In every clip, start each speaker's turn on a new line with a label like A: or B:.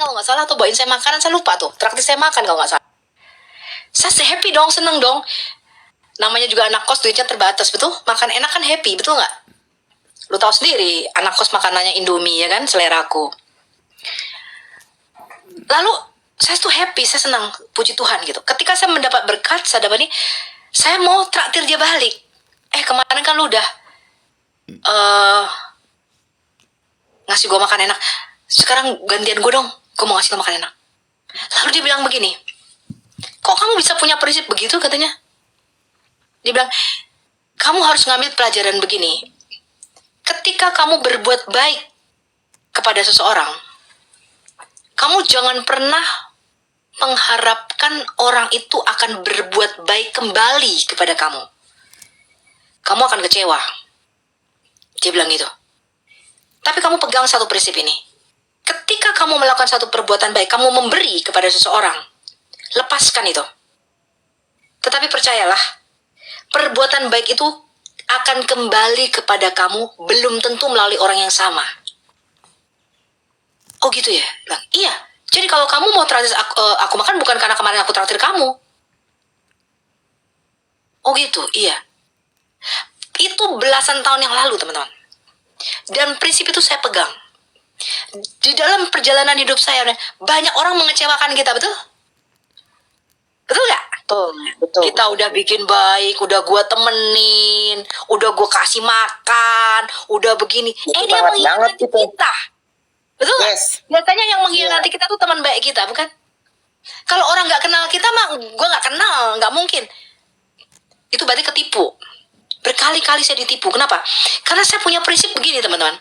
A: kalau nggak salah, atau bawain saya makanan, saya lupa tuh. Traktir saya makan kalau nggak salah. Saya happy dong, seneng dong. Namanya juga anak kos, duitnya terbatas, betul? Makan enak kan happy, betul nggak? Lu tahu sendiri, anak kos makanannya Indomie, ya kan, seleraku. Lalu saya tuh happy, saya senang, puji Tuhan gitu. Ketika saya mendapat berkat, saya dapat ini, saya mau traktir dia balik. Kemarin kan lu udah ngasih gue makan enak, sekarang gantian gue dong, gue mau ngasih lo makan enak. Lalu dia bilang begini, kok kamu bisa punya prinsip begitu, katanya. Dia bilang, kamu harus ngambil pelajaran begini. Ketika kamu berbuat baik kepada seseorang, kamu jangan pernah mengharapkan orang itu akan berbuat baik kembali kepada kamu. Kamu akan kecewa. Dia bilang gitu. Tapi kamu pegang satu prinsip ini. Ketika kamu melakukan satu perbuatan baik, kamu memberi kepada seseorang, lepaskan itu. Tetapi percayalah, perbuatan baik itu akan kembali kepada kamu, belum tentu melalui orang yang sama. Oh gitu ya? Bilang, iya. Jadi kalau kamu mau traktir aku makan, bukan karena kemarin aku traktir kamu. Oh gitu, iya. Itu belasan tahun yang lalu, teman-teman. Dan prinsip itu saya pegang. Di dalam perjalanan hidup saya, banyak orang mengecewakan kita, betul? Betul nggak?
B: Betul.
A: Kita udah bikin baik, udah gue temenin, udah gue kasih makan, udah begini. Dia mengkhianati kita. Betul nggak?
B: Yes.
A: Biasanya yang mengkhianati kita tuh teman baik kita, bukan? Kalau orang nggak kenal kita mah, gue nggak kenal, nggak mungkin. Itu berarti ketipu. Berkali-kali saya ditipu. Kenapa? Karena saya punya prinsip begini, teman-teman.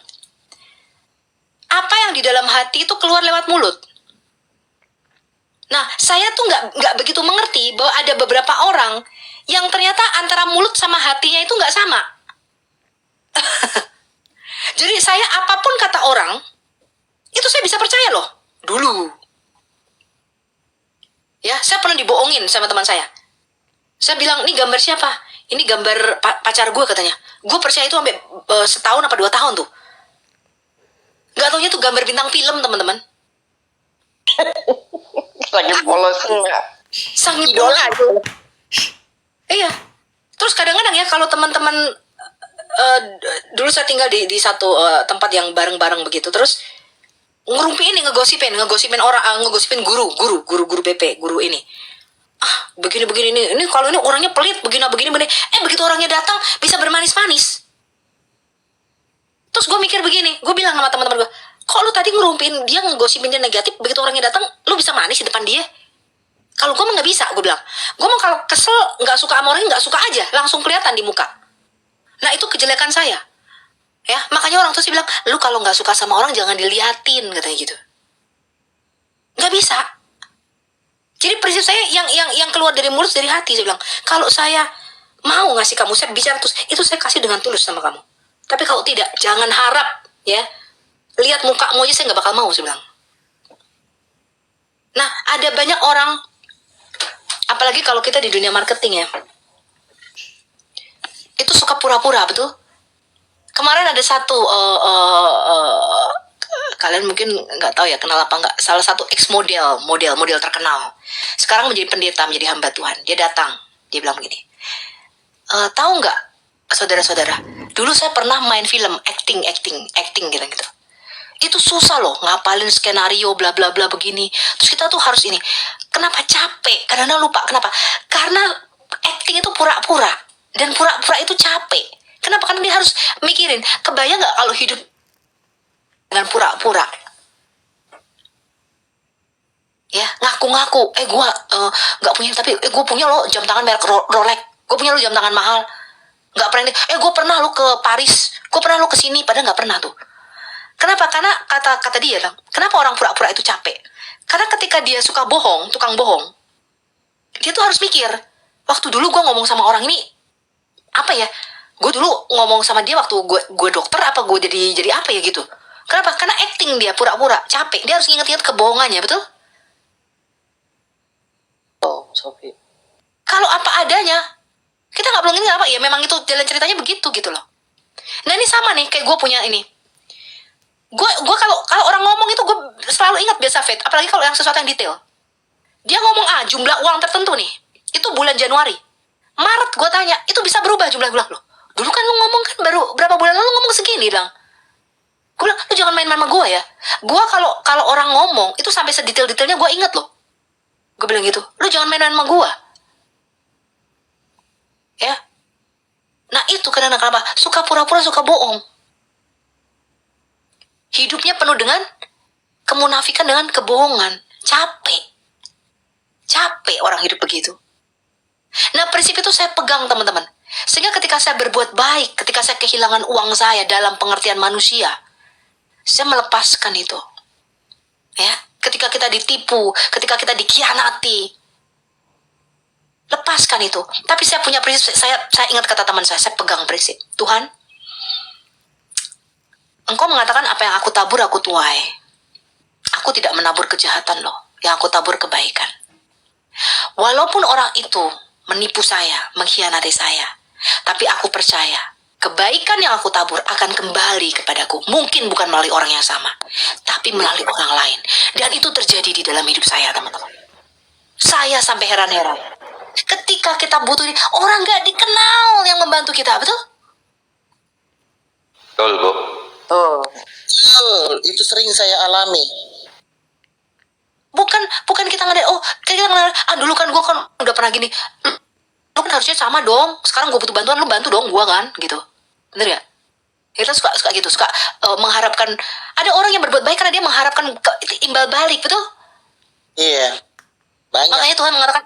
A: Apa yang di dalam hati itu keluar lewat mulut. Nah, saya tuh nggak begitu mengerti bahwa ada beberapa orang yang ternyata antara mulut sama hatinya itu nggak sama. Jadi saya apapun kata orang, itu saya bisa percaya loh. Dulu. Ya, saya pernah dibohongin sama teman saya. Saya bilang, ini gambar siapa? Ini gambar pacar gue, katanya. Gue percaya itu sampai setahun apa 2 tahun tuh. Gak taunya tuh gambar bintang film, teman-teman.
B: Lagi polos.
A: Sang idola itu. Iya. Terus kadang-kadang ya kalau teman-teman dulu saya tinggal di satu tempat yang bareng-bareng begitu. Terus ngegosipin orang, ngegosipin guru BP, guru ini. Begini ini kalau ini orangnya pelit, begini. Begitu orangnya datang bisa bermanis-manis. Terus gue mikir begini, gue bilang sama teman-teman gue, kok lu tadi ngerumpin dia, ngegosipin dia negatif, begitu orangnya datang lu bisa manis di depan dia? Kalau gue mah nggak bisa, gue bilang. Gue mah kalau kesel, nggak suka sama orangnya, nggak suka aja, langsung kelihatan di muka. Nah itu kejelekan saya. Ya, makanya orang tuh sih bilang, lu kalau nggak suka sama orang jangan diliatin, katanya gitu. Nggak bisa. Jadi prinsip saya yang keluar dari mulut, dari hati, saya bilang, kalau saya mau ngasih kamu, saya bicara terus, itu saya kasih dengan tulus sama kamu. Tapi kalau tidak, jangan harap, ya, lihat mukamu aja saya nggak bakal mau, saya bilang. Nah, ada banyak orang, apalagi kalau kita di dunia marketing ya, itu suka pura-pura, betul? Kemarin ada satu, kalian mungkin nggak tahu ya kenal apa nggak, salah satu ex model terkenal. Sekarang menjadi pendeta, menjadi hamba Tuhan. Dia datang, dia bilang begini, tahu nggak, saudara-saudara, dulu saya pernah main film, acting gitu. Itu susah loh, ngapalin skenario bla bla bla begini. Terus kita tuh harus ini. Kenapa capek? Karena lupa. Kenapa? Karena acting itu pura-pura, dan pura-pura itu capek. Kenapa? Karena dia harus mikirin, kebayang nggak kalau hidup dengan pura-pura? Ya, ngaku-ngaku. Gue nggak punya, tapi gue punya loh jam tangan merek Rolex. Gue punya lo jam tangan mahal. Nggak pernah. Gue pernah lo ke Paris. Gue pernah lo ke sini. Padahal nggak pernah tuh. Kenapa? Karena kata dia, kenapa orang pura-pura itu capek? Karena ketika dia suka bohong, tukang bohong, dia tuh harus mikir, waktu dulu gue ngomong sama orang ini apa ya? Gue dulu ngomong sama dia waktu gue dokter apa gue jadi apa ya gitu. Kenapa? Karena acting dia pura-pura capek. Dia harus ingat-ingat kebohongannya, betul?
B: Oh, Sophie.
A: Kalau apa adanya, kita nggak perlu ingat apa ya. Memang itu jalan ceritanya begitu gitu loh. Nah ini sama nih, kayak gue punya ini. Gue kalau orang ngomong itu gue selalu ingat biasa Fit, apalagi kalau yang sesuatu yang detail. Dia ngomong jumlah uang tertentu nih, itu bulan Januari. Maret gue tanya, itu bisa berubah jumlah lo. Dulu kan lu ngomong kan baru berapa bulan lalu ngomong segini bilang. Gue bilang, lu jangan main-main sama gue ya. Gue kalau orang ngomong itu sampai sedetail-detailnya gue inget loh. Gue bilang gitu, lu jangan main-main sama gue. Ya. Nah itu kadang-kadang kenapa? Suka pura-pura, suka bohong. Hidupnya penuh dengan kemunafikan, dengan kebohongan. Capek orang hidup begitu. Nah prinsip itu saya pegang teman-teman. Sehingga ketika saya berbuat baik, ketika saya kehilangan uang saya dalam pengertian manusia, saya melepaskan itu. Ya, ketika kita ditipu, ketika kita dikhianati, lepaskan itu. Tapi saya punya prinsip, saya ingat kata teman saya pegang prinsip. Tuhan, Engkau mengatakan apa yang aku tabur, aku tuai. Aku tidak menabur kejahatan loh, yang aku tabur kebaikan. Walaupun orang itu menipu saya, mengkhianati saya, tapi aku percaya kebaikan yang aku tabur akan kembali kepadaku. Mungkin bukan melalui orang yang sama, tapi melalui orang lain. Dan itu terjadi di dalam hidup saya, teman-teman. Saya sampai heran-heran. Ketika kita butuh orang gak dikenal yang membantu kita, betul?
C: Betul, Bu.
B: Itu sering saya alami.
A: Bukan kita ngeliat, kita ngeliat, dulu kan gue kan udah pernah gini. Lu kan harusnya sama dong. Sekarang gue butuh bantuan, lu bantu dong gue kan, gitu. Bener ya? Kita suka gitu, suka mengharapkan. Ada orang yang berbuat baik karena dia mengharapkan imbal balik, betul?
B: Iya. Banyak.
A: Makanya Tuhan mengatakan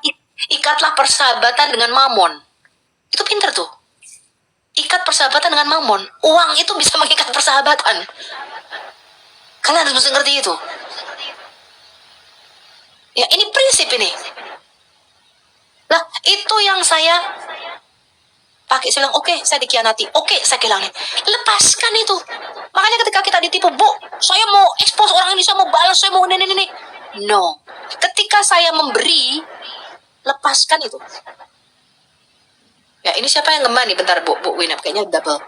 A: ikatlah persahabatan dengan mamon. Itu pinter tuh. Ikat persahabatan dengan mamon. Uang itu bisa mengikat persahabatan. Kalian harus mesti ngerti itu. Ya ini prinsip ini. Lah itu yang saya pakai. Saya bilang oke, saya dikhianati. Oke, saya kehilangan. Lepaskan itu. Makanya ketika kita ditipu, Bu, saya mau expose orang ini, saya mau balas, saya mau ini. No. Ketika saya memberi, lepaskan itu. Ya, ini siapa yang ngembang nih? Bentar, Bu Winap. Kayaknya double.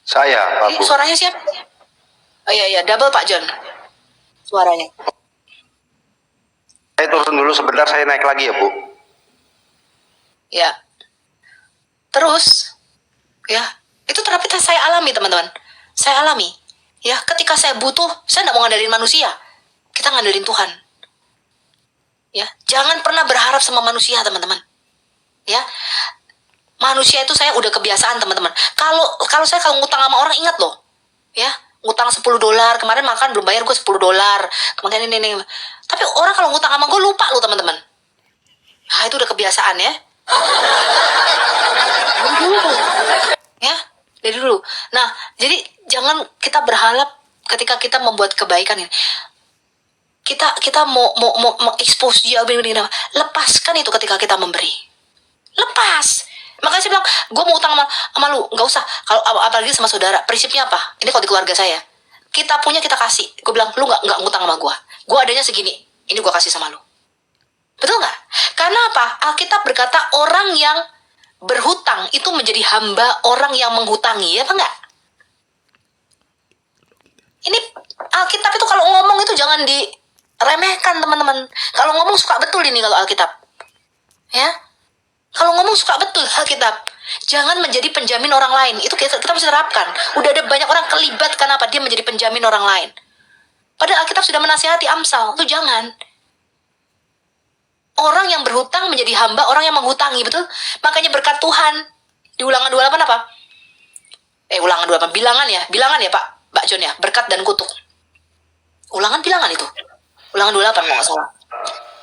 C: Saya, Pak
A: Ini
C: Bu.
A: suaranya siapa? Oh iya, double Pak John. Suaranya.
C: Saya turun dulu sebentar, saya naik lagi ya, Bu.
A: Ya. Terus, ya, itu terapi saya alami, teman-teman. Saya alami. Ya, ketika saya butuh, saya tidak mau ngandelin manusia. Kita ngandelin Tuhan. Ya, jangan pernah berharap sama manusia, teman-teman. Ya, manusia itu saya udah kebiasaan, teman-teman. Kalau saya ngutang sama orang, ingat loh. Ya, ngutang $10. Kemarin makan belum bayar gue $10. Kemudian ini. Tapi orang kalau ngutang sama gue lupa loh, teman-teman. Ah, itu udah kebiasaan ya. Ya, dari dulu. Nah, jadi jangan kita berharap ketika kita membuat kebaikan ini. Kita mau expose dia begini. Lepaskan itu ketika kita memberi. Lepas. Makanya saya bilang, gue mau utang sama lu, nggak usah. Kalau apalagi sama saudara, prinsipnya apa? Ini kalau di keluarga saya, kita punya kita kasih. Gue bilang, lu nggak ngutang sama gue. Gue adanya segini, ini gue kasih sama lu. Betul nggak? Karena apa? Alkitab berkata orang yang berhutang itu menjadi hamba orang yang menghutangi, ya apa enggak? Ini Alkitab itu kalau ngomong itu jangan diremehkan, teman-teman. Kalau ngomong suka betul ini kalau Alkitab. Ya. Kalau ngomong suka betul Alkitab. Jangan menjadi penjamin orang lain. Itu kita mesti terapkan. Udah ada banyak orang kelibat kenapa dia menjadi penjamin orang lain. Padahal Alkitab sudah menasihati Amsal. Itu jangan. Orang yang berhutang menjadi hamba orang yang menghutangi, betul? Makanya berkat Tuhan. Di Ulangan 28 apa? Ulangan 28. Bilangan ya Pak John ya. Berkat dan kutuk. Ulangan bilangan itu. Ulangan 28 kalau nggak salah.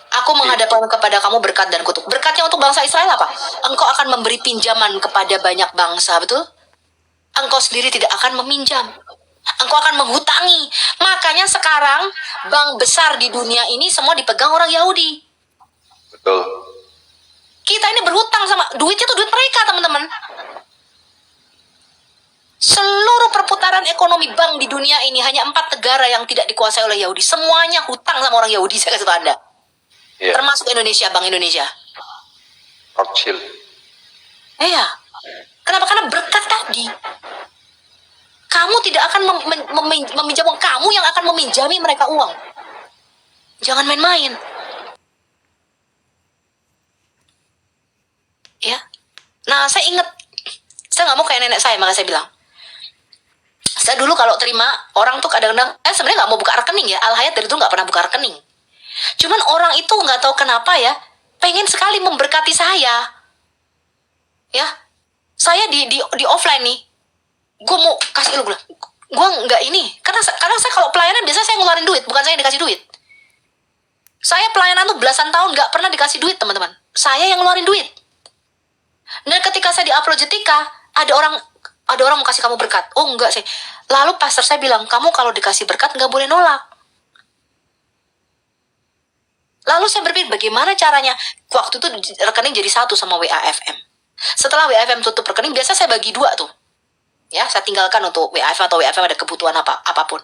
A: Aku menghadapkan kepada kamu berkat dan kutuk. Berkatnya untuk bangsa Israel apa? Engkau akan memberi pinjaman kepada banyak bangsa, betul? Engkau sendiri tidak akan meminjam. Engkau akan menghutangi. Makanya sekarang bank besar di dunia ini semua dipegang orang Yahudi.
C: Betul.
A: Kita ini berhutang sama duitnya tuh duit mereka, teman-teman. Seluruh perputaran ekonomi bank di dunia ini hanya 4 negara yang tidak dikuasai oleh Yahudi. Semuanya hutang sama orang Yahudi, saya kasih tahu Anda.
C: Iya.
A: Termasuk Indonesia, Bank Indonesia.
C: Rothschild.
A: Iya. Kenapa? Karena berkat tadi. Kamu tidak akan meminjam uang. Kamu yang akan meminjami mereka uang. Jangan main-main. Ya. Nah, saya ingat. Saya nggak mau kayak nenek saya, makanya saya bilang. Saya dulu kalau terima orang tuh kadang-kadang, sebenarnya nggak mau buka rekening ya. Al-Hayat dari dulu nggak pernah buka rekening. Cuman orang itu nggak tahu kenapa ya, pengen sekali memberkati saya. Ya, saya di offline nih. Gue mau kasih lu, gue nggak ini. Karena saya kalau pelayanan biasanya saya ngeluarin duit, bukan saya yang dikasih duit. Saya pelayanan tuh belasan tahun nggak pernah dikasih duit, teman-teman. Saya yang ngeluarin duit. Dan ketika saya di Apologetika, ada orang mau kasih kamu berkat. Oh enggak sih. Lalu pastor saya bilang, kamu kalau dikasih berkat nggak boleh nolak. Lalu saya berpikir bagaimana caranya. Waktu itu rekening jadi satu sama WAFM. Setelah WAFM tutup rekening, biasa saya bagi dua tuh. Ya, saya tinggalkan untuk WAFM atau WAFM ada kebutuhan apapun.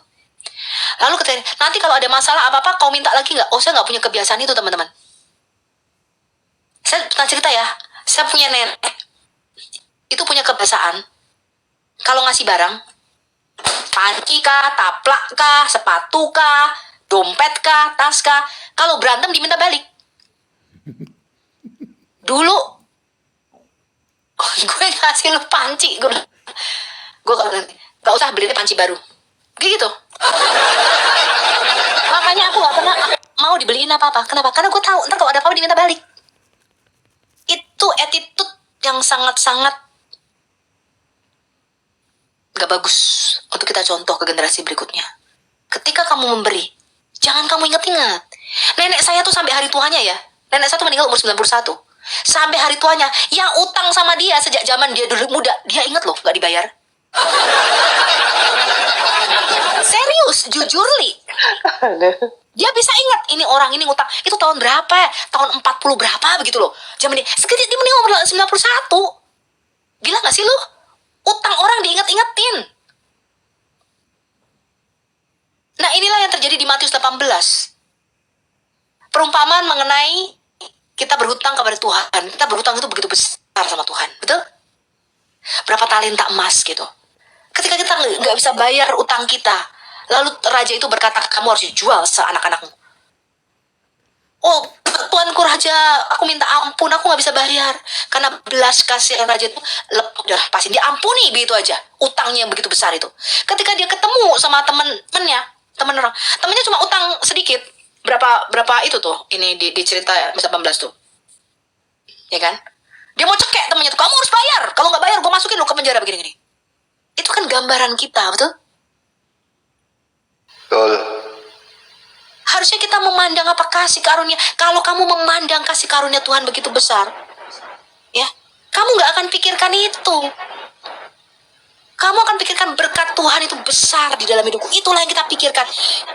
A: Lalu ketika nanti kalau ada masalah apa-apa, kau minta lagi nggak? Oh, saya nggak punya kebiasaan itu, teman-teman. Saya pernah cerita ya, saya punya nenek. Itu punya kebiasaan. Kalau ngasih barang, panci kah, taplak kah, sepatu kah, dompet kah, tas kah, kalau berantem diminta balik. Dulu, gue ngasih lu panci, gue gak usah beli panci baru. Kayak gitu. Makanya aku gak pernah mau dibeliin apa-apa. Kenapa? Karena gue tahu ntar kalau ada apa-apa diminta balik. Itu attitude yang sangat-sangat gak bagus untuk kita contoh ke generasi berikutnya. Ketika kamu memberi, jangan kamu ingat-ingat. Nenek saya tuh sampai hari tuanya ya. Nenek saya tuh meninggal umur 91. Sampai hari tuanya, yang utang sama dia sejak zaman dia dulu muda, dia ingat loh, gak dibayar. Serius, jujur Li. Dia bisa ingat, ini orang ini ngutang. Itu tahun berapa? Tahun 40 berapa begitu loh. Zaman dia, seketika dia meninggal umur 91. Gila gak sih lu? Utang orang diingat-ingetin. Nah inilah yang terjadi di Matius 18. Perumpamaan mengenai kita berhutang kepada Tuhan. Kita berhutang itu begitu besar sama Tuhan. Betul? Berapa talenta emas gitu. Ketika kita nggak bisa bayar utang kita, lalu raja itu berkata, kamu harus dijual seanak-anakmu. Oh, tuanku raja, aku minta ampun, aku nggak bisa bayar. Karena belas kasihan raja itu udah pasti diampuni begitu aja. Utangnya yang begitu besar itu. Ketika dia ketemu sama temennya, temennya cuma utang sedikit. Berapa itu tuh? Ini di cerita 18 tuh. Ya kan? Dia mau cekek temennya tuh, kamu harus bayar. Kalau nggak bayar, gue masukin lo ke penjara begini-gini. Itu kan gambaran kita, betul?
C: Betul.
A: Harusnya kita memandang apa kasih karunia. Kalau kamu memandang kasih karunia Tuhan begitu besar, ya, kamu nggak akan pikirkan itu. Kamu akan pikirkan berkat Tuhan itu besar di dalam hidupku. Itulah yang kita pikirkan.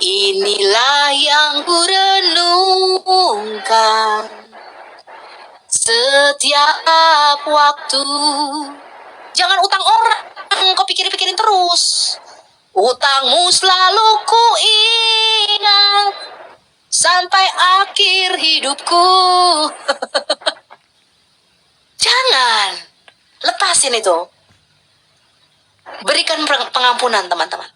A: Inilah yang kurenungkan setiap waktu. Jangan utang orang, kau pikirin terus. Utangmu selalu ku ingat sampai akhir hidupku. Jangan lepasin itu. Berikan pengampunan, teman-teman.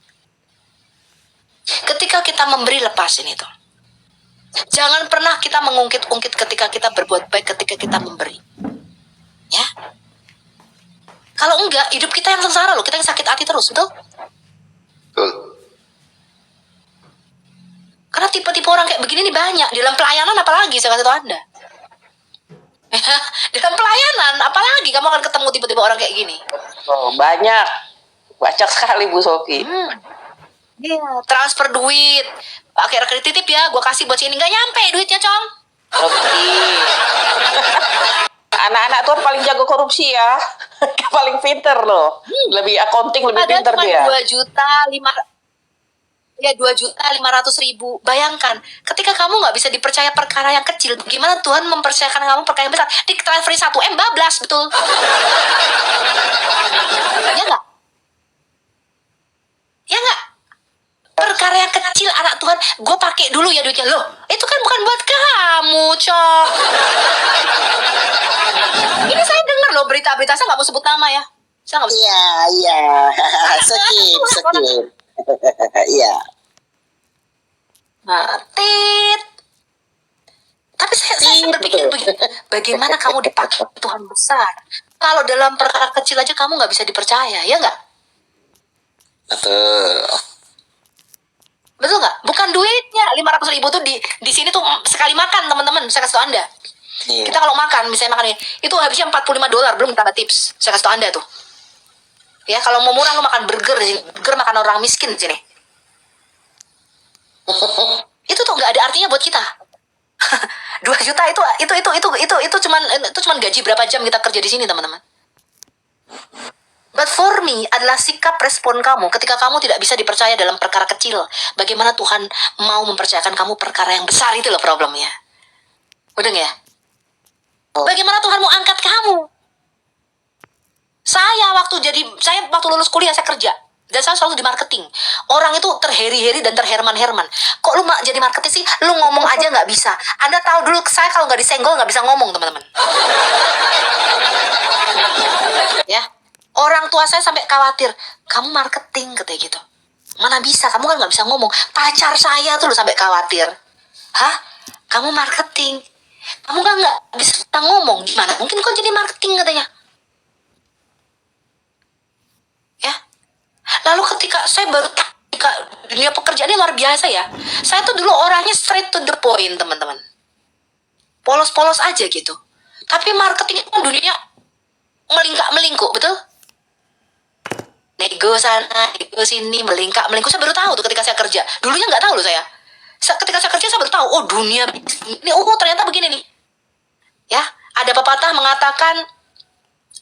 A: Ketika kita memberi, lepasin itu. Jangan pernah kita mengungkit-ungkit ketika kita berbuat baik, ketika kita memberi. Ya. Kalau enggak, hidup kita yang sengsara loh. Kita yang sakit hati terus, betul?
C: Betul.
A: Karena tipe-tipe orang kayak begini nih banyak. Di dalam pelayanan apalagi, saya kasih tahu Anda. Di dalam pelayanan apalagi kamu akan ketemu tipe-tipe orang kayak gini.
D: Oh, banyak sekali Bu Sofi.
A: Iya, transfer duit. Pakai rekening titip ya, gue kasih buat sini. Nggak nyampe duitnya, Cong.
D: Korupsi. Anak-anak tuh paling jago korupsi ya. Paling pinter loh. Lebih accounting, lebih
A: Padahal
D: pinter
A: cuma
D: dia.
A: 2.500.000. Bayangkan, ketika kamu nggak bisa dipercaya perkara yang kecil, gimana Tuhan mempercayakan kamu perkara yang besar? Di transfer 1M bablas, betul? Ya nggak? Ya nggak? Perkara yang kecil anak Tuhan, gue pakai dulu ya duitnya. Loh, itu kan bukan buat kamu, Cok. Ini saya dengar loh berita-berita, saya nggak mau sebut nama ya. Saya nggak bisa.
B: Iya. Skip. Iya.
A: Nah, tit. Tapi saya berpikir begini, bagaimana kamu dipakai Tuhan besar? Kalau dalam perkara kecil aja kamu nggak bisa dipercaya, ya nggak?
B: Betul.
A: Betul nggak? Bukan duitnya 500.000 tuh di sini tuh sekali makan teman-teman. Saya kasih tau Anda.
B: Iya.
A: Kita kalau makan, misalnya makan ini, itu habisnya $45 belum tambah tips. Saya kasih tau Anda tuh. Ya kalau mau murah lu makan burger di sini. Burger makan orang miskin di sini. Itu tuh nggak ada artinya buat kita. 2 juta itu cuman gaji berapa jam kita kerja di sini teman-teman. But for me adalah sikap respon kamu ketika kamu tidak bisa dipercaya dalam perkara kecil. Bagaimana Tuhan mau mempercayakan kamu perkara yang besar, itu loh problemnya. Udah ya? Bagaimana Tuhan mau angkat kamu? Saya waktu lulus kuliah saya kerja. Dan saya selalu di marketing. Orang itu terheri-heri dan terherman-herman. Kok lu jadi marketing sih? Lu ngomong aja nggak bisa. Anda tahu dulu saya kalau nggak disenggol nggak bisa ngomong, teman-teman. Ya, orang tua saya sampai khawatir. Kamu marketing katanya gitu. Mana bisa? Kamu kan nggak bisa ngomong. Pacar saya tuh lu sampai khawatir. Hah? Kamu marketing? Kamu kan nggak bisa ngomong. Gimana? Mungkin kau jadi marketing katanya. Ya. Lalu ketika dunia pekerjaan ini luar biasa ya. Saya tuh dulu orangnya straight to the point, teman-teman. Polos-polos aja gitu. Tapi marketing itu dunia melingkak-melingkuk, betul? Nego sana, nego sini, melingkak-melingkuk. Saya baru tahu tuh ketika saya kerja. Dulunya nggak tahu loh saya. Ketika saya kerja saya baru tahu, oh dunia ini, ternyata begini nih. Ya, ada pepatah mengatakan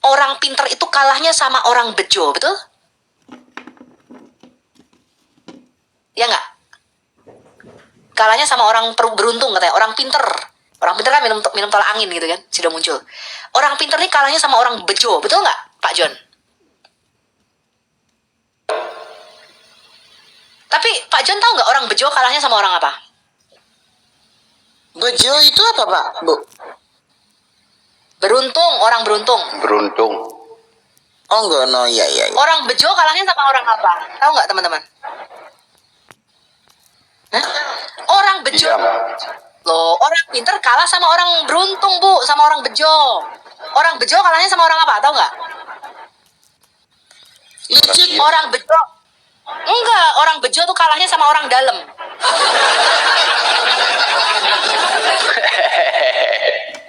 A: orang pintar itu kalahnya sama orang bejo, betul? Ya nggak? Kalahnya sama orang beruntung katanya, orang pinter. Orang pinter kan minum tolak angin gitu kan, sudah muncul. Orang pinter nih kalahnya sama orang bejo, betul nggak, Pak John? Tapi Pak John tahu nggak orang bejo kalahnya sama orang apa?
B: Bejo itu apa, Pak? Bu?
A: Beruntung, orang beruntung.
C: Beruntung.
B: Oh, enggak, no, iya.
A: Orang bejo kalahnya sama orang apa? Tahu nggak teman-teman? Hah? Orang bejo.
C: Diam.
A: Loh, orang pinter kalah sama orang beruntung, Bu, sama orang bejo. Orang bejo kalahnya sama orang apa? Tahu nggak?
B: Licik.
A: Orang bejo. Enggak, orang bejo tuh kalahnya sama orang dalam.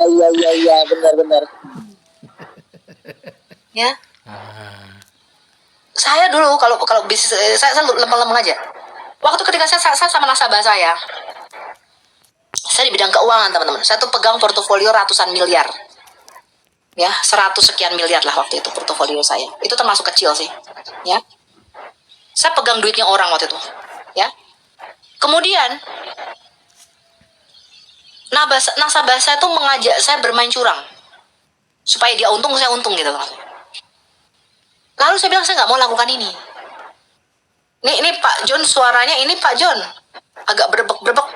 B: Iya, benar.
A: Ya. Saya dulu kalau bisnis saya lempeng-lempeng aja. Waktu ketika saya sama nasabah saya di bidang keuangan, teman-teman. Saya tuh pegang portofolio ratusan miliar. Ya, 100 sekian miliar lah waktu itu portofolio saya. Itu termasuk kecil sih. Ya. Saya pegang duitnya orang waktu itu. Ya. Kemudian nasabah saya tuh mengajak saya bermain curang. Supaya dia untung, saya untung gitu. Lalu saya bilang saya nggak mau lakukan ini. Ini Pak John suaranya, ini Pak John agak berebek.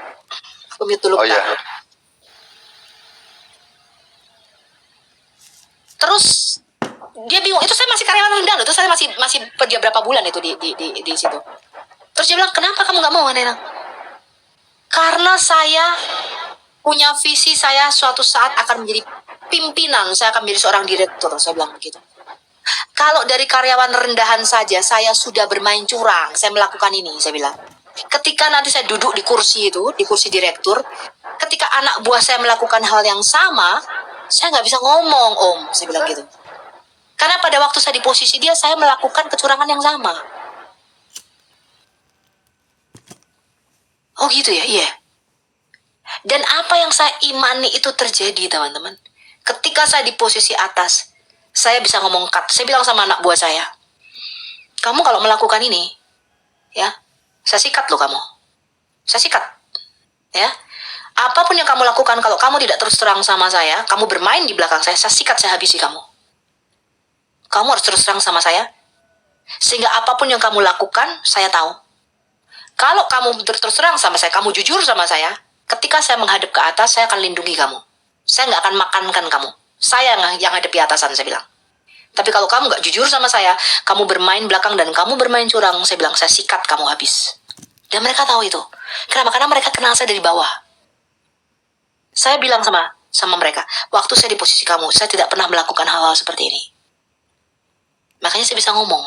A: Aku mute dulu.
C: Oh iya.
A: Terus dia bingung. Itu saya masih karyawan rendah loh. Itu saya masih kerja berapa bulan itu di situ. Terus dia bilang, kenapa kamu nggak mau, Nena? Karena saya punya visi, saya suatu saat akan menjadi pimpinan. Saya akan menjadi seorang direktur. Saya bilang begitu. Kalau dari karyawan rendahan saja saya sudah bermain curang, saya melakukan ini, saya bilang. Ketika nanti saya duduk di kursi itu, di kursi direktur, ketika anak buah saya melakukan hal yang sama, saya nggak bisa ngomong, Om, saya bilang gitu. Karena pada waktu saya di posisi dia, saya melakukan kecurangan yang sama. Oh gitu ya, iya. Dan apa yang saya imani itu terjadi, teman-teman. Ketika saya di posisi atas, saya bisa ngomong cut. Saya bilang sama anak buah saya, kamu kalau melakukan ini, ya, saya sikat loh kamu. Saya sikat. Ya. Apapun yang kamu lakukan, kalau kamu tidak terus terang sama saya, kamu bermain di belakang saya sikat, saya habisi kamu. Kamu harus terus terang sama saya. Sehingga apapun yang kamu lakukan, saya tahu. Kalau kamu terus terang sama saya, kamu jujur sama saya, ketika saya menghadap ke atas, saya akan lindungi kamu. Saya nggak akan makankan kamu. Saya yang hadapi atasan, saya bilang. Tapi kalau kamu nggak jujur sama saya, kamu bermain belakang dan kamu bermain curang, saya bilang saya sikat kamu habis. Dan mereka tahu itu. Kenapa? Karena mereka kenal saya dari bawah. Saya bilang sama mereka, waktu saya di posisi kamu, saya tidak pernah melakukan hal-hal seperti ini. Makanya saya bisa ngomong.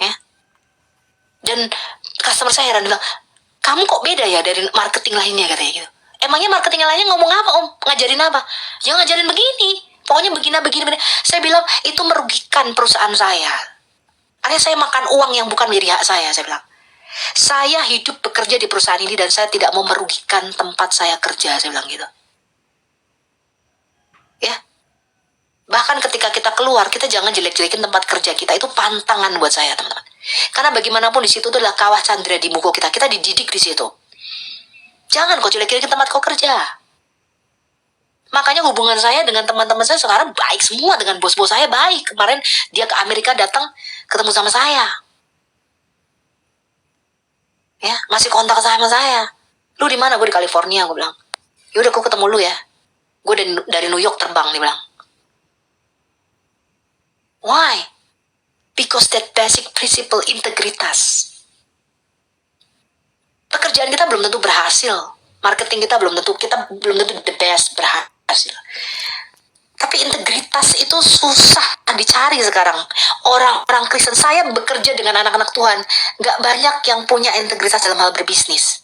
A: Ya. Dan customer saya heran bilang, kamu kok beda ya dari marketing lainnya katanya gitu. Emangnya marketing lainnya ngomong apa om? Ngajarin apa? Ya ngajarin begini. Pokoknya begini. Saya bilang itu merugikan perusahaan saya. Akhirnya saya makan uang yang bukan milik hak saya bilang. Saya hidup bekerja di perusahaan ini dan saya tidak mau merugikan tempat saya kerja, saya bilang gitu. Ya. Bahkan ketika kita keluar, kita jangan jelek-jelekin tempat kerja kita. Itu pantangan buat saya, teman-teman. Karena bagaimanapun di situ adalah kawah candra di muka kita. Kita dididik di situ. Jangan kau jelek-jelekin tempat kau kerja. Makanya hubungan saya dengan teman-teman saya sekarang baik semua, dengan bos-bos saya baik. Kemarin dia ke Amerika datang ketemu sama saya. Ya, masih kontak sama saya. Lu di mana? Gue di California, gue bilang. Yaudah, gue ketemu lu ya. Gue dari New York terbang, dia bilang. Why? Because that basic principle integritas. Pekerjaan kita belum tentu berhasil. Marketing kita belum tentu the best berhasil. Tapi integritas itu susah dicari sekarang. Orang-orang Kristen, saya bekerja dengan anak-anak Tuhan, gak banyak yang punya integritas dalam hal berbisnis.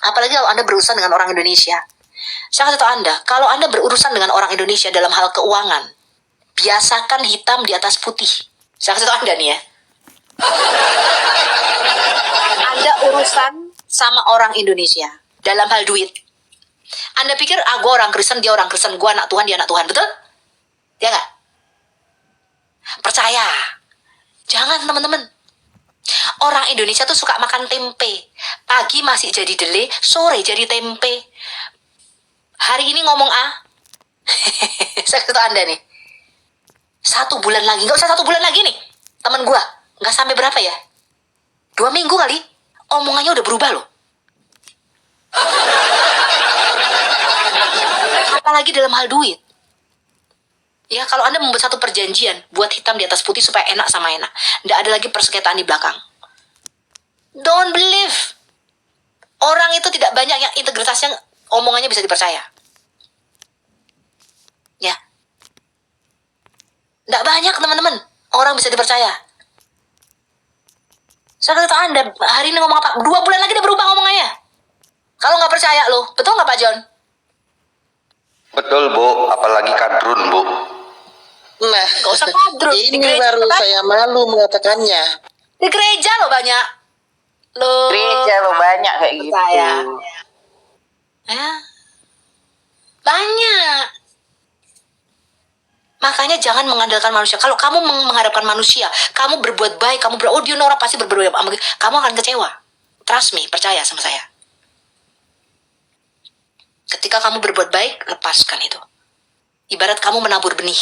A: Apalagi kalau Anda berurusan dengan orang Indonesia. Saya kasih tahu Anda, kalau Anda berurusan dengan orang Indonesia dalam hal keuangan, biasakan hitam di atas putih. Saya kasih tahu Anda nih ya. Anda urusan sama orang Indonesia dalam hal duit. Anda pikir, gue orang Kristen, dia orang Kristen, gue anak Tuhan, dia anak Tuhan, betul? Ya nggak? Percaya. Jangan, teman-teman. Orang Indonesia tuh suka makan tempe. Pagi masih jadi dele, sore jadi tempe. Hari ini ngomong A. Saya kasih tahu Anda nih. 1 bulan lagi, nggak usah 1 bulan lagi nih. Teman gue, nggak sampai berapa ya? 2 minggu kali, omongannya udah berubah loh. Apalagi dalam hal duit. Ya, kalau Anda membuat satu perjanjian, buat hitam di atas putih supaya enak sama enak. Nggak ada lagi persengketaan di belakang. Don't believe. Orang itu tidak banyak yang integritasnya, omongannya bisa dipercaya. Ya. Nggak banyak, teman-teman. Orang bisa dipercaya. Saya kata Anda, hari ini ngomong apa? 2 bulan lagi dia berubah ngomongannya. Kalau nggak percaya loh, betul nggak Pak John?
C: Betul Bu, apalagi kadrun Bu.
B: Nah,
A: Gak usah kadrun.
B: ini baru saya malu mengatakannya.
A: Di gereja loh banyak. Loh.
D: Gereja lo banyak kayak gitu.
A: Percaya. Ya. Banyak. Makanya jangan mengandalkan manusia. Kalau kamu mengharapkan manusia, kamu berbuat baik, dia orang pasti berbuat baik, kamu akan kecewa. Trust me, percaya sama saya. Ketika kamu berbuat baik, lepaskan itu. Ibarat kamu menabur benih.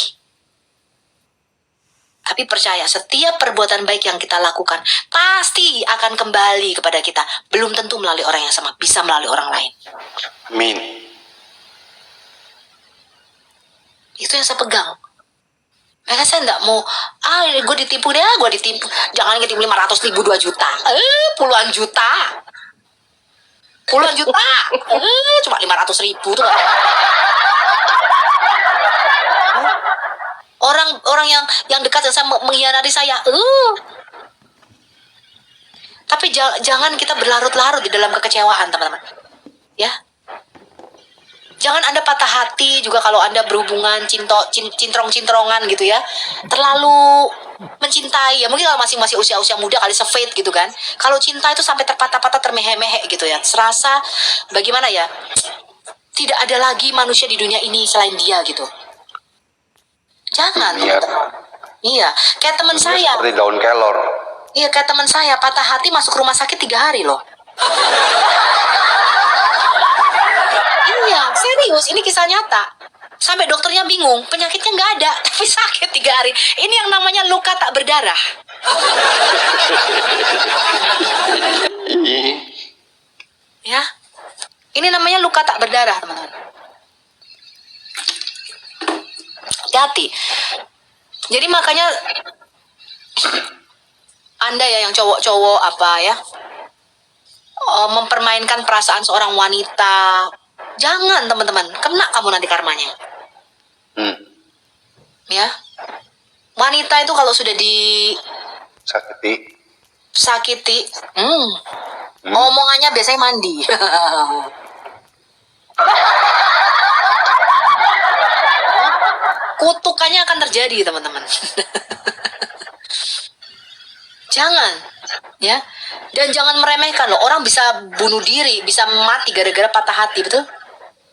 A: Tapi percaya, setiap perbuatan baik yang kita lakukan pasti akan kembali kepada kita. Belum tentu melalui orang yang sama, bisa melalui orang lain.
C: Amin.
A: Itu yang saya pegang. Makanya saya nggak mau, gue ditipu deh, gue ditipu. Jangan ketipu 500 ribu, 2 juta. Puluhan juta. Puluhan juta. Cuma 500 ribu tuh. Orang yang dekat dengan saya mengkhianati saya. Tapi jangan kita berlarut-larut di dalam kekecewaan, teman-teman. Ya. Jangan Anda patah hati juga kalau Anda berhubungan cintrong-cintrongan gitu ya. Terlalu mencintai. Ya mungkin kalau masih usia-usia muda kali se-fade gitu kan. Kalau cinta itu sampai terpatah-patah, termehe-mehe gitu ya. Serasa bagaimana ya? Tidak ada lagi manusia di dunia ini selain dia gitu. Jangan,
C: Iya.
A: teman-teman. Iya, kayak teman saya.
C: Seperti daun kelor.
A: Iya, kayak teman saya patah hati masuk rumah sakit 3 hari loh. Iya, serius, ini kisah nyata. Sampai dokternya bingung, penyakitnya nggak ada, tapi sakit 3 hari. Ini yang namanya luka tak berdarah. Ya, ini namanya luka tak berdarah, teman-teman. hati-hati. Jadi makanya Anda ya yang cowok-cowok apa ya, mempermainkan perasaan seorang wanita. Jangan teman-teman, kena kamu nanti karmanya. Ya. Wanita itu kalau sudah disakiti, omongannya biasanya mandi. Kutukannya akan terjadi, teman-teman. Jangan, ya. Dan jangan meremehkan loh. Orang bisa bunuh diri, bisa mati gara-gara patah hati, betul?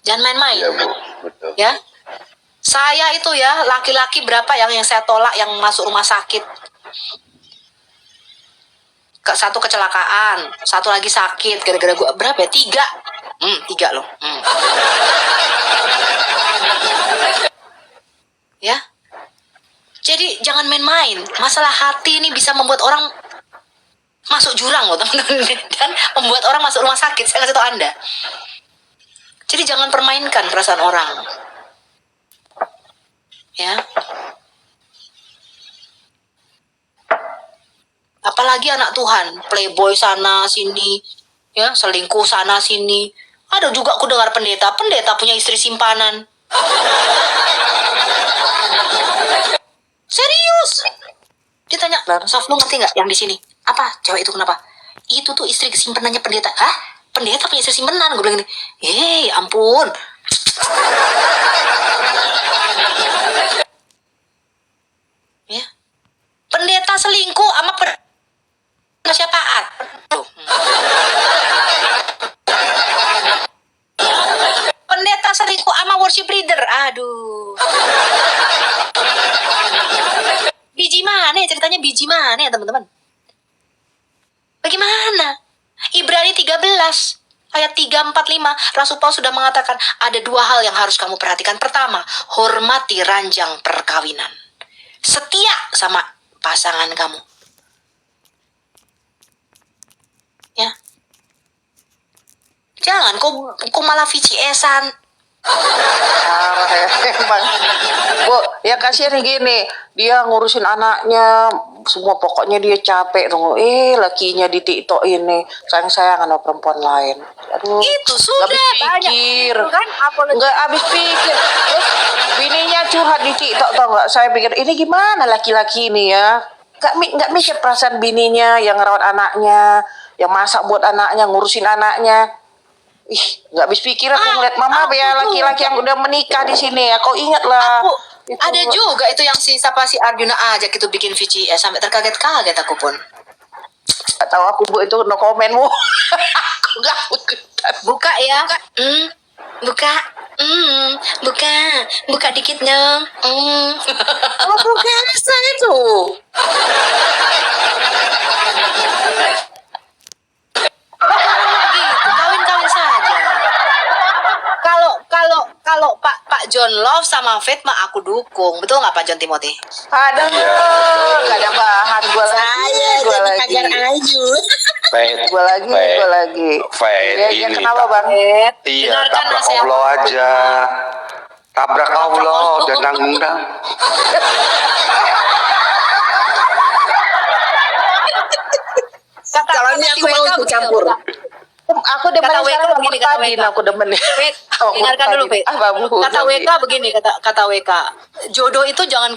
A: Jangan main-main.
C: Iya, Bu. Betul.
A: Ya. Saya itu ya, laki-laki berapa yang saya tolak yang masuk rumah sakit. Satu kecelakaan, satu lagi sakit gara-gara gua berapa ya? 3. 3 loh. Ya. Jadi jangan main-main. Masalah hati ini bisa membuat orang masuk jurang loh, teman-teman. Dan membuat orang masuk rumah sakit. Saya kasih tahu Anda. Jadi jangan permainkan perasaan orang. Ya. Apalagi anak Tuhan, playboy sana sini, ya, selingkuh sana sini. Ada juga aku dengar pendeta punya istri simpanan. Serius? Ditanya, Sof, lu ngerti nggak yang di sini? Apa? Cewek itu kenapa? Itu tuh istri simpenannya pendeta. Hah? Pendeta punya istri simpanan? Gue bilang gini, ampun. Ya. Pendeta selingkuh sama siapaan? Pendeta selingkuh sama worship leader. Aduh. Biji mana ya ceritanya, biji mana ya teman-teman? Bagaimana? Ibrani 13 ayat 3-4-5, Rasul Paulus sudah mengatakan ada 2 hal yang harus kamu perhatikan. Pertama, hormati ranjang perkawinan. Setia sama pasangan kamu. Ya. Jangan kok malah VCS-an.
D: Emang. Bu, ya kasihan gini, dia ngurusin anaknya, semua pokoknya dia capek dong. Lakinya di TikTok ini sayang-sayang sama perempuan lain. Aduh,
A: Itu sudah
D: nggak habis pikir,
A: banyak kan,
D: nggak habis pikir. Terus bininya curhat di TikTok, tau nggak? Saya pikir ini gimana laki-laki ini ya? Nggak mikir perasaan bininya yang ngerawat anaknya, yang masak buat anaknya, ngurusin anaknya. Nggak habis pikir aku ngeliat mama ya laki-laki yang udah menikah di sini ya. Kau ingatlah.
A: Ada juga itu yang si Arjuna ajak itu bikin VCS sampai terkaget-kaget aku pun.
D: Gak tahu aku Bu, itu no comment Bu. Aku nggak ikutan.
A: Buka ya. Buka dikit dong.
D: Oh bukan bisa itu.
A: Gitu, kawin-kawin saja. Kalau Pak John Love sama Faith mah aku dukung. Betul nggak Pak John Timothy?
D: Aduh, nggak ada bahan gue lagi.
A: Ayu.
D: Gue lagi. Ya,
C: ini.
D: kenapa Bang?
C: Iya,
A: Dengarkan
C: tabrak
A: nasihat.
C: Allah aja. Tabrak Allah, dendang-dendang.
B: Calonnya aku mau ikut campur.
D: Aku demen
A: Kata WK
D: sekarang
A: begini,
D: Murtadin,
A: kata WK.
D: aku demen.
A: Fit, dengarkan dulu Fit. Kata WK begini, kata WK, jodoh itu jangan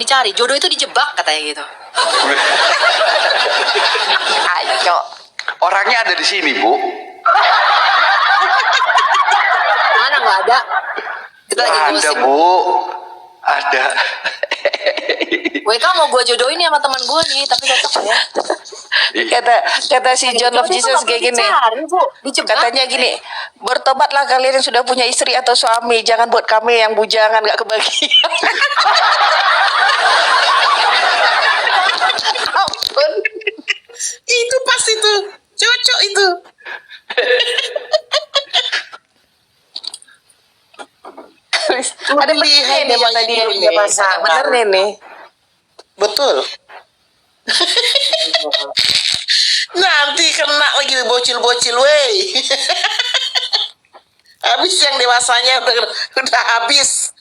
A: dicari, jodoh itu dijebak katanya gitu.
D: Ayo.
C: Orangnya ada di sini, Bu.
A: Mana nggak ada? Kita lagi
C: Ada,
A: gosip.
C: Bu. Ada.
A: WK mau gue jodohin nih sama teman gue nih, tapi cocok ya.
D: Kata si John of Jesus kayak gini. Katanya gini, bertobatlah kalian yang sudah punya istri atau suami, jangan buat kami yang bujangan gak kebagian. Ampun.
B: Itu pas itu. Cocok itu.
D: Ada
B: Lihat
D: bener nih yang tadi
B: dulu
D: dia
B: nih,
D: pasang.
B: sabar.
D: Bener nih.
B: Betul. Nanti kena lagi bocil-bocil, wey. Habis yang dewasanya udah habis.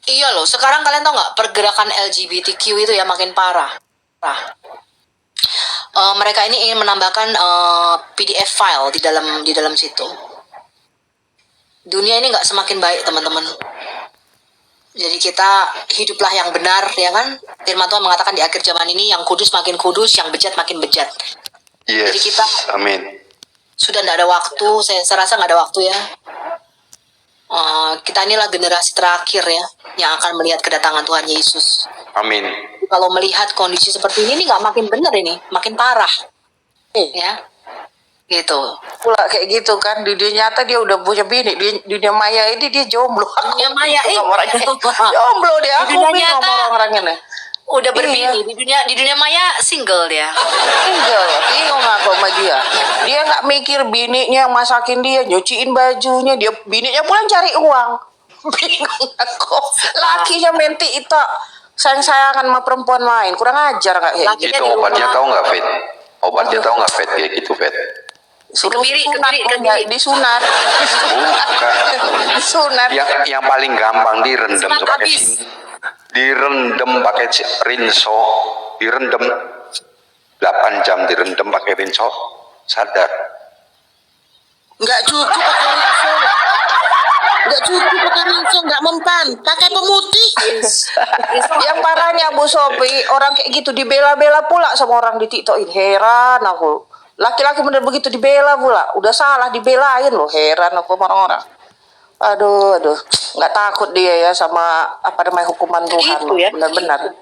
A: Iya loh, sekarang kalian tau nggak pergerakan LGBTQ itu ya makin parah. Mereka ini ingin menambahkan PDF file di dalam situ. Dunia ini nggak semakin baik teman-teman. Jadi kita hiduplah yang benar ya kan. Firman Tuhan mengatakan di akhir zaman ini yang kudus makin kudus, yang bejat makin bejat.
C: Yes.
A: Jadi kita
C: Amin.
A: sudah tidak ada waktu. Saya rasa nggak ada waktu ya. Kita inilah generasi terakhir ya yang akan melihat kedatangan Tuhan Yesus.
C: Amin.
A: Kalau melihat kondisi seperti ini nggak makin benar ini, makin parah. Ya, gitu.
D: Pula kayak gitu kan, di dunia nyata dia udah punya bini, di dunia maya ini dia jomblo.
A: Dunia maya,
D: Orangnya jomblo dia,
A: Di
D: aku
A: dunia
D: bingung
A: nyata.
D: sama orang-orangnya nih.
A: Udah berbini
D: Iya.
A: di dunia maya single dia.
D: Enggak, bingung aku sama dia. Dia nggak mikir bininya masakin dia, nyuciin bajunya, dia bininya pulang cari uang. Bingung aku. Lakinya menti itu sayang-sayangan sama perempuan lain, kurang ajar nggak kayak
A: Laki-
D: gitu.
C: Itu
A: di
C: obatnya
A: rumah.
C: tahu nggak, Fit? Obatnya tahu nggak, Fit? Kayak gitu, Fit.
D: Suruh
A: Kebiri,
D: sunat,
A: kebiri,
D: enggak,
A: kebiri.
D: disunat.
C: Bukan.
D: Disunat.
C: Yang paling gampang direndam
A: Sunat
C: tuh pakai
A: habis.
C: direndam pakai rinso, direndam 8 jam direndam pakai rinso, sadar.
B: Nggak cukup pakai rinso. Nggak cukup pakai rinso, nggak mempan. Pakai pemutih.
D: Yang parahnya Bu Sopi, orang kayak gitu dibela-bela pula sama orang di TikTok ini. Heran aku. Laki-laki bener begitu dibela pula. Udah salah dibelain loh. Heran aku sama orang-orang. Aduh. Nggak takut dia ya sama apa namanya hukuman Tuhan.
A: Gitu ya.
D: Benar-benar.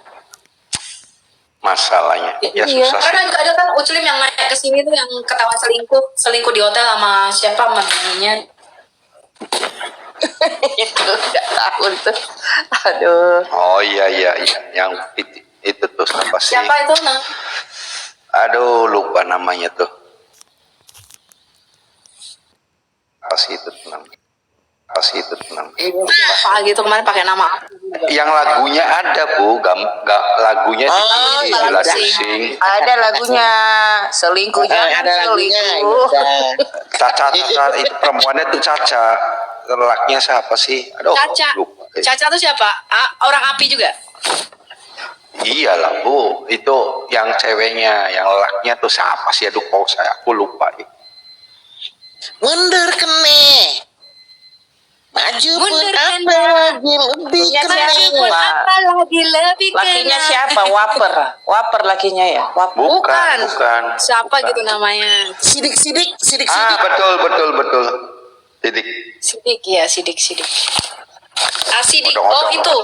C: Masalahnya ya
D: Iya.
C: susah sih.
A: Karena juga ada kan Uclim yang naik ke sini tuh yang ketahuan selingkuh di hotel sama siapa sama bininya.
D: Itu nggak tahu tuh. Aduh.
C: Oh iya yang itu tuh apa sih?
A: Siapa itu nang?
C: Aduh lupa namanya tuh. Apa sih itu namanya?
A: Siapa gitu kemarin pakai nama aku juga.
C: Yang lagunya ada Bu, lagunya
B: Oh,
C: di
A: iya,
C: lagu
A: sing.
C: sing.
D: Ada lagunya selingkuh jangan
B: ada lagunya.
D: selingkuh.
C: Caca itu perempuannya tuh Caca. Lelakinya siapa sih? Aduh,
A: Caca.
C: lupa.
A: Caca tuh siapa? Orang api juga.
C: Iyalah Bu, itu yang ceweknya, yang lelakinya tuh siapa sih? Aduh, aku lupa.
B: Mundur kene. Maju pun
A: Mundur
B: apa
A: kene.
B: lagi lebih
D: Punya
B: kene.
D: siapa?
A: Apa lagi lebih
D: Lakinya
A: kena?
D: siapa? Waper lakinya ya. Waper.
C: Bukan.
A: Siapa
C: Bukan.
A: gitu namanya?
B: Sidik-sidik.
C: Ah, betul. Titik.
A: Sidik ya, sidik. Sidik.
C: Odong-odong.
A: Oh itu.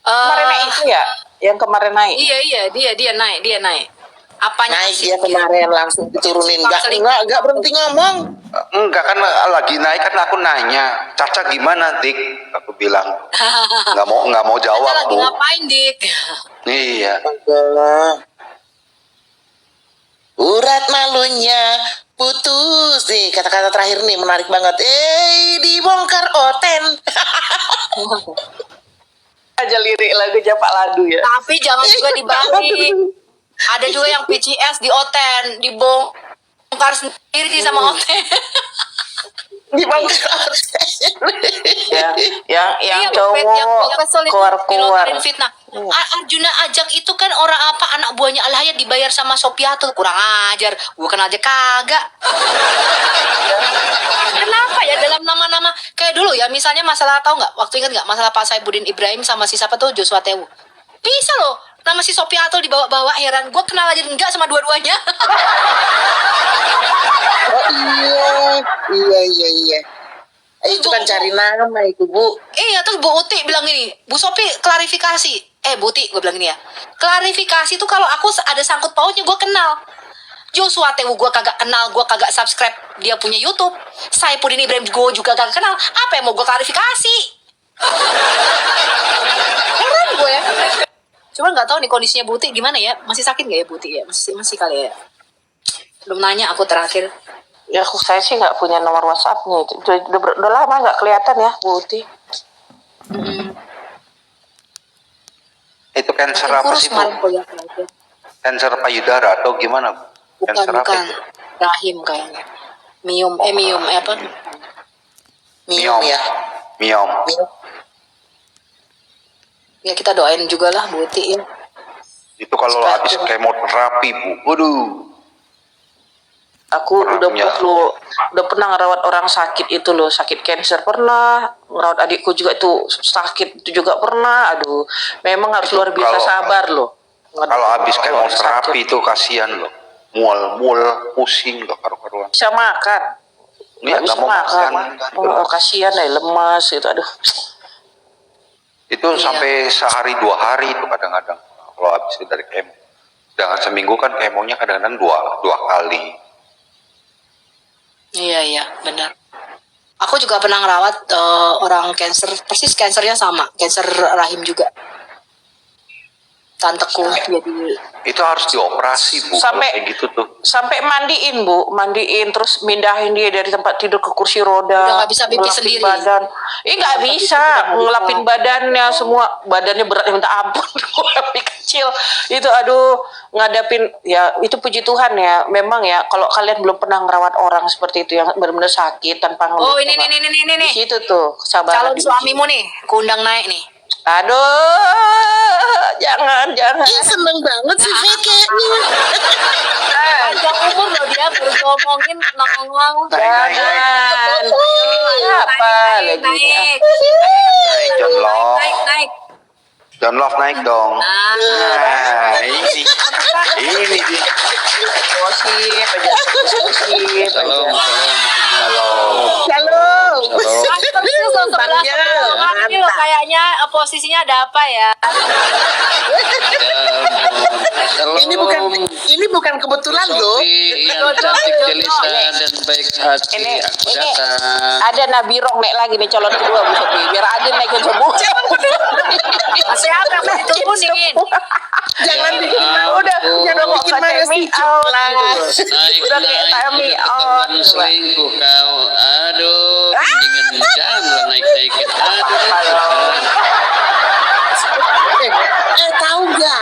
D: Kemarin naik itu ya? Yang kemarin naik.
A: Iya, dia naik. Apanya?
B: Naik dia kemarin langsung diturunin.
A: Selingkuh.
B: Nggak berhenti ngomong.
C: Enggak kan lagi naik kan aku nanya, Caca gimana, Dik? Aku bilang nggak mau
A: Kita
C: jawab
A: lagi
C: Bu.
A: ngapain, Dik?
C: Iya.
B: Urat malunya putus nih, kata-kata terakhir nih menarik banget. Dibongkar Oten.
D: Aja lirik lagunya Pak Ladu ya.
A: Tapi jangan juga dibalik. Ada juga yang PCS di Oten, dibongkar sendiri sih sama Oten.
B: Dibongkar Oten.
D: Yang
A: Iya,
D: cowok
A: yang kesel itu
D: keluar.
A: dilontarin fitnah. Arjuna Ajak itu kan orang apa, anak buahnya Alhayat dibayar sama Sopiatul. Kurang ajar, gue kenal aja kagak. Kenapa ya dalam nama-nama kayak dulu ya, misalnya masalah, tahu nggak, waktu ingat nggak masalah Pak Saibuddin Ibrahim sama si siapa tuh, Joshua Tewu. Bisa loh nama si Sopiatul dibawa-bawa, heran gue kenal aja enggak sama dua-duanya.
B: Oh iya. Itu kan cari nama itu Bu.
A: Iya, terus Bu Uti bilang gini, Bu Sopi klarifikasi. Bu Uti, gue bilang gini ya, klarifikasi tuh kalau aku ada sangkut pautnya gue kenal. Joshua Tewu gue kagak kenal, gue kagak subscribe dia punya YouTube. Saifuddin Ibrahim gue juga kagak kenal. Apa yang mau gue klarifikasi? Heran gue ya. Cuma nggak tahu nih kondisinya Bu Uti gimana ya, masih sakit nggak ya Bu Uti ya? Masih kali ya. Belum nanya aku terakhir.
D: Ya saya sih nggak punya nomor WhatsApp-nya. Udah lama nggak kelihatan ya Bu Uti.
C: Itu cancer
A: Makin
C: apa
A: kurus
C: sih Bu?
A: kemarin kuliah lagi.
C: Cancer payudara atau gimana Bu? Cancer apa
A: Bukan.
C: itu?
A: Rahim kayaknya. Miom apa?
B: Miom ya.
C: Miom.
B: Miom.
A: Ya kita doain juga lah Bu Uti ya.
C: Itu kalau
A: Supaya-
C: habis kemoterapi, Bu. Waduh.
D: Aku
C: Orangnya.
D: udah pernah ngerawat orang sakit itu loh, sakit cancer pernah, ngerawat adikku juga itu sakit itu juga pernah. Aduh, memang harus
C: Itu
D: luar biasa
C: kalau-
D: sabar loh.
C: Kalau habis
D: Kalau orang
C: kemoterapi
D: sakit.
C: itu kasihan loh. Mual-mual, pusing loh karu-karuan.
D: Bisa makan,
C: Iya,
D: nggak bisa
C: nggak mau
D: makan.
C: makan.
D: Oh, kasihan deh, lemas itu. Aduh,
C: Itu
A: Iya.
C: sampai sehari 2 hari itu kadang-kadang kalau habis itu dari kemo. Jangan seminggu kan kemonya kadang-kadang dua kali.
A: Iya benar. Aku juga pernah ngerawat orang cancer, persis cancernya sama, cancer rahim juga. Tanteku jadi
C: Itu harus dioperasi, Bu. Kalau
D: Sampai-
C: kayak gitu tuh.
D: sampai mandiin Bu, mandiin terus mindahin dia dari tempat tidur ke kursi roda.
A: Udah nggak bisa pipis
D: ngelapin
A: sendiri.
D: Badan. Nggak
A: Tapi
D: bisa,
A: itu udah nggak
D: ngelapin
A: bisa.
D: badannya semua, badannya beratnya minta ampun. Lebih kecil. Itu aduh, ngadapin ya itu puji Tuhan ya. Memang ya kalau kalian belum pernah ngerawat orang seperti itu yang benar-benar sakit tanpa
A: Oh
D: ngeluh.
A: ini
D: Di
A: nih.
D: situ tuh kesabaran.
A: Calon
D: diuji.
A: suamimu nih, kuundang naik nih.
D: Aduh, jangan.
B: Ih, seneng banget sih kayaknya.
A: Panjang umur loh dia baru ngomongin nongol.
D: Jangan. Apa lagi?
A: Naik.
C: Naik, John Love.
A: Naik.
C: John Love naik dong. Nah, ini. Ini dia.
D: Gosip aja, gosip aja.
C: Halo.
B: Shalom.
A: Ini loh kayaknya posisinya ada apa ya?
B: Ini bukan kebetulan loh.
E: Yang cantik jelisa dan baik hati
D: Ini
E: aku datang.
D: ada Nabirong naik lagi nih calon kedua Bu Sophie. Biar Adin naikin semua.
A: Siapa yang mau diturunin?
B: Jangan di
D: Udah mau
B: bikin mana
D: kayak me
B: sih,
D: out
B: Cok?
D: gitu loh.
E: Naik
D: Udah kayak
E: naik
D: time me
E: udah
D: out.
E: ketahuan selingkuh kau. Aduh, mendingan jangan naik naikin. Aduh.
B: Tahu nggak?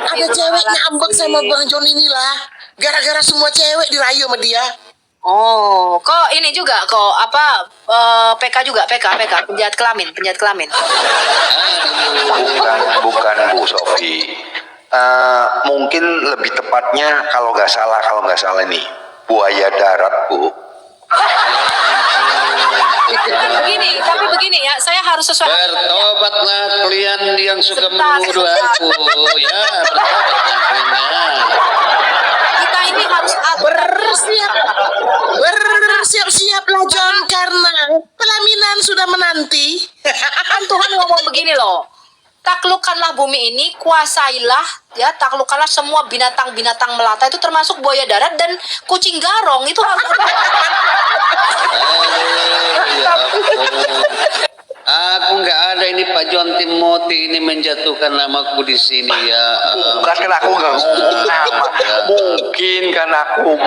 B: Ada cewek ngambek sama Bang John inilah. Gara-gara semua cewek dirayu sama dia.
A: Oh, kok ini juga kok apa PK juga PK penjahat kelamin.
C: Bukan Bu Sofi. Mungkin lebih tepatnya kalau nggak salah nih buaya darat, Bu.
A: Tapi begini ya, saya harus sesuai.
E: Bertobatlah kalian yang suka
A: Sebentar.
E: menuduh aku. Ya, bertobatlah kalian.
A: Kita ini harus
B: Bersiap-siaplah John karena pelaminan sudah menanti.
A: kan Tuhan ngomong begini loh. Taklukkanlah bumi ini, kuasailah ya, taklukkanlah semua binatang-binatang melata itu termasuk buaya darat dan kucing garong itu harus
E: Aduh, ya ampun. Aku nggak ada ini Pak John Timothy ini menjatuhkan namaku di sini ya.
C: Bukan kan aku nggak ngomong nama. Mungkin kan aku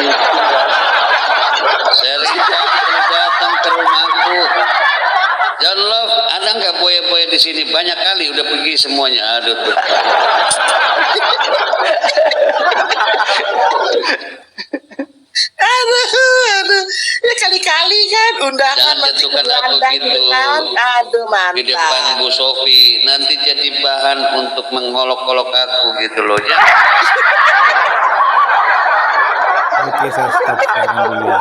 E: Sering kalau datang ke rumahku. John Love, ada nggak boya-boya di sini? Banyak kali udah pergi semuanya. Aduh tuh.
B: Aduh. Ya kali-kali kan undangan
E: Jangan
B: nanti
E: jatuhkan aku
B: berandang
E: gitu.
B: kan. Aduh
E: Di depan
B: mantap.
E: Bu Sofi nanti jadi bahan untuk mengolok-olok aku gitu loh ya.
F: Oke, saya stop sekarang dulu ya.